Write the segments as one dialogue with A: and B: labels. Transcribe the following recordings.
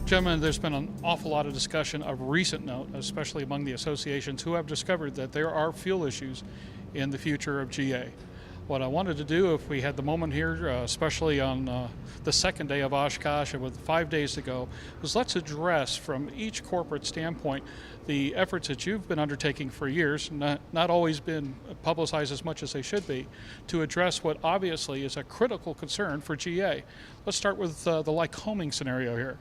A: Gentlemen, there's been an awful lot of discussion of recent note, especially among the associations who have discovered that there are fuel issues in the future of GA. What I wanted to do, if we had the moment here, especially on the second day of Oshkosh and with 5 days to go, was let's address from each corporate standpoint the efforts that you've been undertaking for years, not always been publicized as much as they should be, to address what obviously is a critical concern for GA. Let's start with the Lycoming scenario here.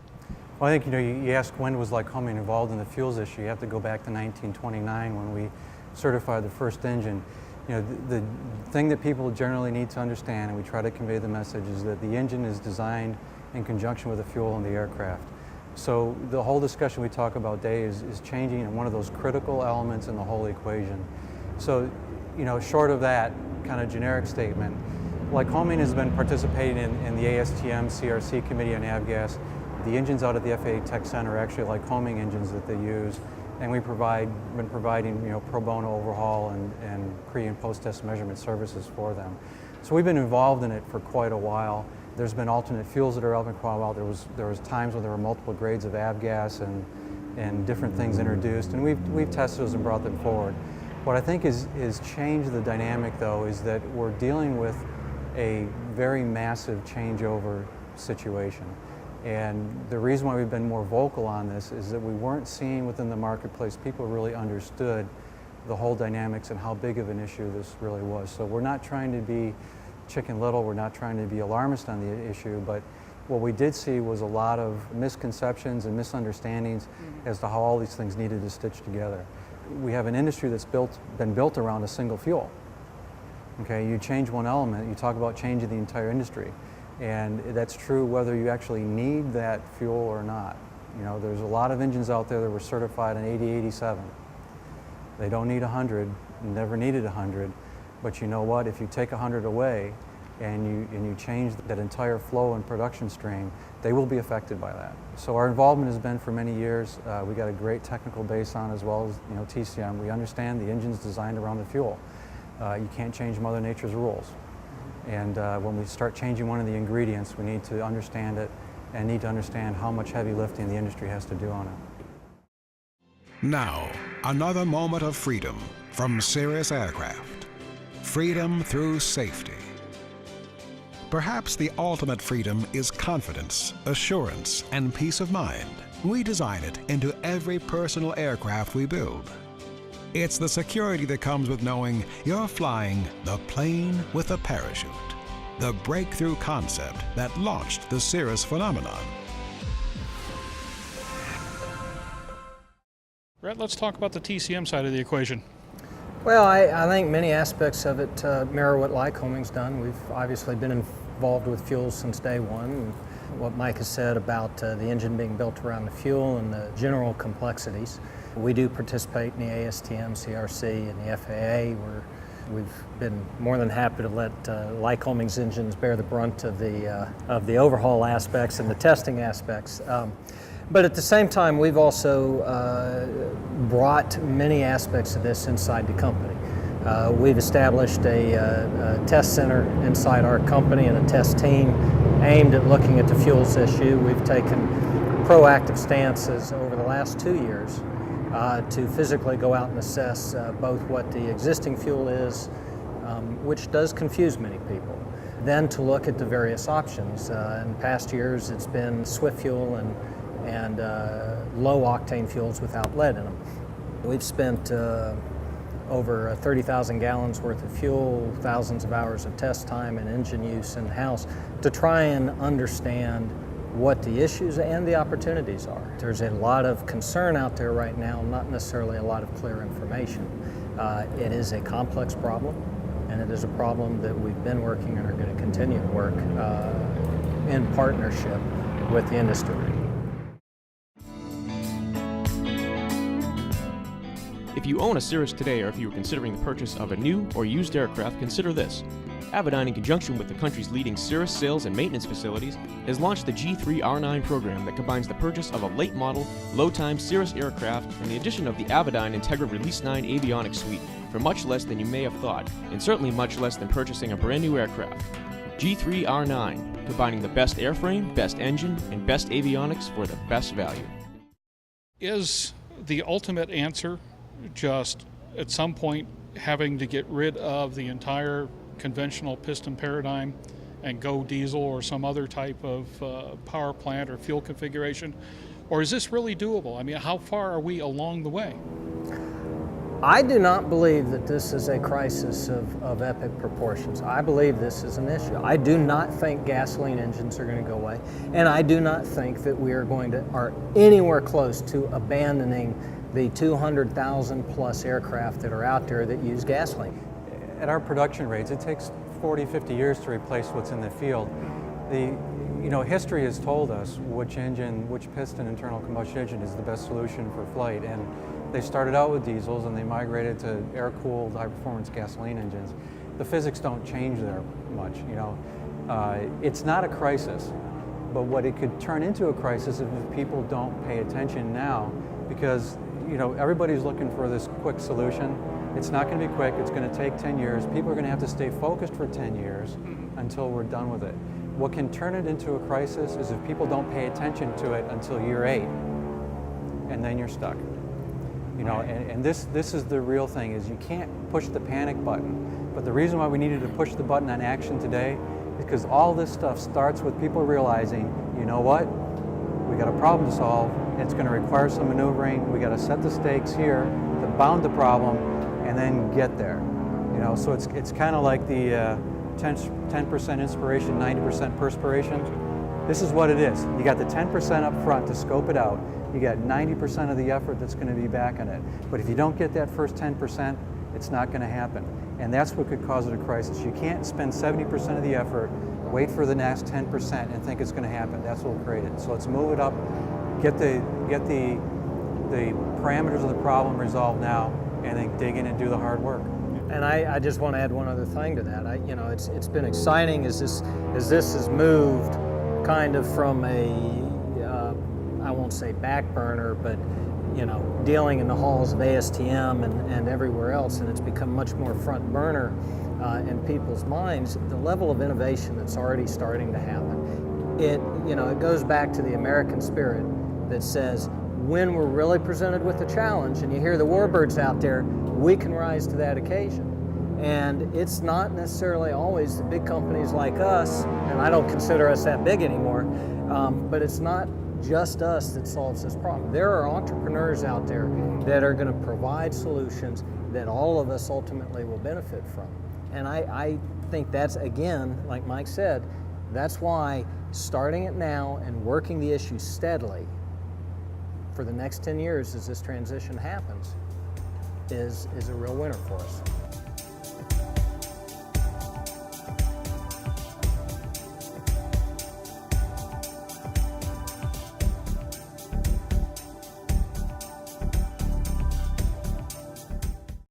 B: Well, I think you asked when was Lycoming involved in the fuels issue. You have to go back to 1929 when we certified the first engine. The thing that people generally need to understand, and we try to convey the message, is that the engine is designed in conjunction with the fuel in the aircraft. So the whole discussion we talk about today is changing in one of those critical elements in the whole equation. So, short of that kind of generic statement, Lycoming has been participating in the ASTM CRC Committee on AvGas. The engines out at the FAA Tech Center are actually Lycoming engines that they use, and we've been providing pro bono overhaul and pre and post test measurement services for them. So we've been involved in it for quite a while. There's been alternate fuels that are out for quite a while. There was times when there were multiple grades of AvGas and different things introduced, and we've tested those and brought them forward. What I think is changed the dynamic, though, is that we're dealing with a very massive changeover situation. And the reason why we've been more vocal on this is that we weren't seeing within the marketplace people really understood the whole dynamics and how big of an issue this really was. So we're not trying to be Chicken Little, we're not trying to be alarmist on the issue, but what we did see was a lot of misconceptions and misunderstandings as to how all these things needed to stitch together. We have an industry that's been built around a single fuel. Okay, you change one element, you talk about changing the entire industry. And that's true whether you actually need that fuel or not. There's a lot of engines out there that were certified in 8087. They don't need 100, never needed 100, but you know what? If you take 100 away and you change that entire flow and production stream, they will be affected by that. So our involvement has been for many years. We got a great technical base on, as well as TCM. We understand the engine's designed around the fuel. You can't change Mother Nature's rules. And when we start changing one of the ingredients, we need to understand it and need to understand how much heavy lifting the industry has to do on it.
C: Now, another moment of freedom from Cirrus Aircraft. Freedom through safety. Perhaps the ultimate freedom is confidence, assurance, and peace of mind. We design it into every personal aircraft we build. It's the security that comes with knowing you're flying the plane with a parachute. The breakthrough concept that launched the Cirrus phenomenon.
A: Brett, let's talk about the TCM side of the equation.
D: Well, I think many aspects of it mirror what Lycoming's done. We've obviously been involved with fuels since day one. And what Mike has said about the engine being built around the fuel and the general complexities. We do participate in the ASTM, CRC, and the FAA. We've been more than happy to let Lycoming's engines bear the brunt of the overhaul aspects and the testing aspects. But at the same time, we've also brought many aspects of this inside the company. We've established a test center inside our company and a test team aimed at looking at the fuels issue. We've taken proactive stances over the last 2 years to physically go out and assess both what the existing fuel is, which does confuse many people, then to look at the various options. In past years, it's been swift fuel and low-octane fuels without lead in them. We've spent over 30,000 gallons worth of fuel, thousands of hours of test time and engine use in-house to try and understand what the issues and the opportunities are. There's a lot of concern out there right now, not necessarily a lot of clear information. It is a complex problem, and it is a problem that we've been working and are going to continue to work in partnership with the industry.
E: If you own a Cirrus today, or if you are considering the purchase of a new or used aircraft, consider this. Avidyne, in conjunction with the country's leading Cirrus sales and maintenance facilities, has launched the G3R9 program that combines the purchase of a late model, low-time Cirrus aircraft and the addition of the Avidyne Integra Release 9 avionics suite for much less than you may have thought, and certainly much less than purchasing a brand new aircraft. G3R9, combining the best airframe, best engine, and best avionics for the best value.
A: Is the ultimate answer just at some point having to get rid of the entire conventional piston paradigm and go diesel or some other type of power plant or fuel configuration? Or is this really doable? I mean, how far are we along the way?
D: I do not believe that this is a crisis of epic proportions. I believe this is an issue. I do not think gasoline engines are going to go away, and I do not think that we are anywhere close to abandoning the 200,000 plus aircraft that are out there that use gasoline.
B: At our production rates, it takes 40, 50 years to replace what's in the field. History has told us which piston internal combustion engine is the best solution for flight, and they started out with diesels and they migrated to air-cooled, high-performance gasoline engines. The physics don't change there much, It's not a crisis, but what it could turn into a crisis if people don't pay attention now, because everybody's looking for this quick solution. It's not going to be quick. It's going to take 10 years. People are going to have to stay focused for 10 years until we're done with it. What can turn it into a crisis is if people don't pay attention to it until year 8, and then you're stuck. And this is the real thing, is you can't push the panic button. But the reason why we needed to push the button on action today is because all this stuff starts with people realizing, you know what? We got a problem to solve. It's going to require some maneuvering. We got to set the stakes here to bound the problem and then get there. So it's kind of like the 10% inspiration, 90% perspiration. This is what it is. You got the 10% up front to scope it out. You got 90% of the effort that's going to be back on it. But if you don't get that first 10%, it's not going to happen. And that's what could cause it a crisis. You can't spend 70% of the effort, wait for the next 10% and think it's going to happen. That's what will create it. So let's move it up, get the parameters of the problem resolved now, and then dig in and do the hard work.
D: And I just want to add one other thing to that. It's been exciting as this has moved kind of from I won't say back burner, but dealing in the halls of ASTM and everywhere else, and it's become much more front burner in people's minds. The level of innovation that's already starting to happen, it goes back to the American spirit that says, when we're really presented with a challenge, and you hear the warbirds out there, we can rise to that occasion. And it's not necessarily always the big companies like us, and I don't consider us that big anymore, but it's not just us that solves this problem. There are entrepreneurs out there that are going to provide solutions that all of us ultimately will benefit from. And I think that's, again, like Mike said, that's why starting it now and working the issue steadily for the next 10 years as this transition happens is a real winner for us.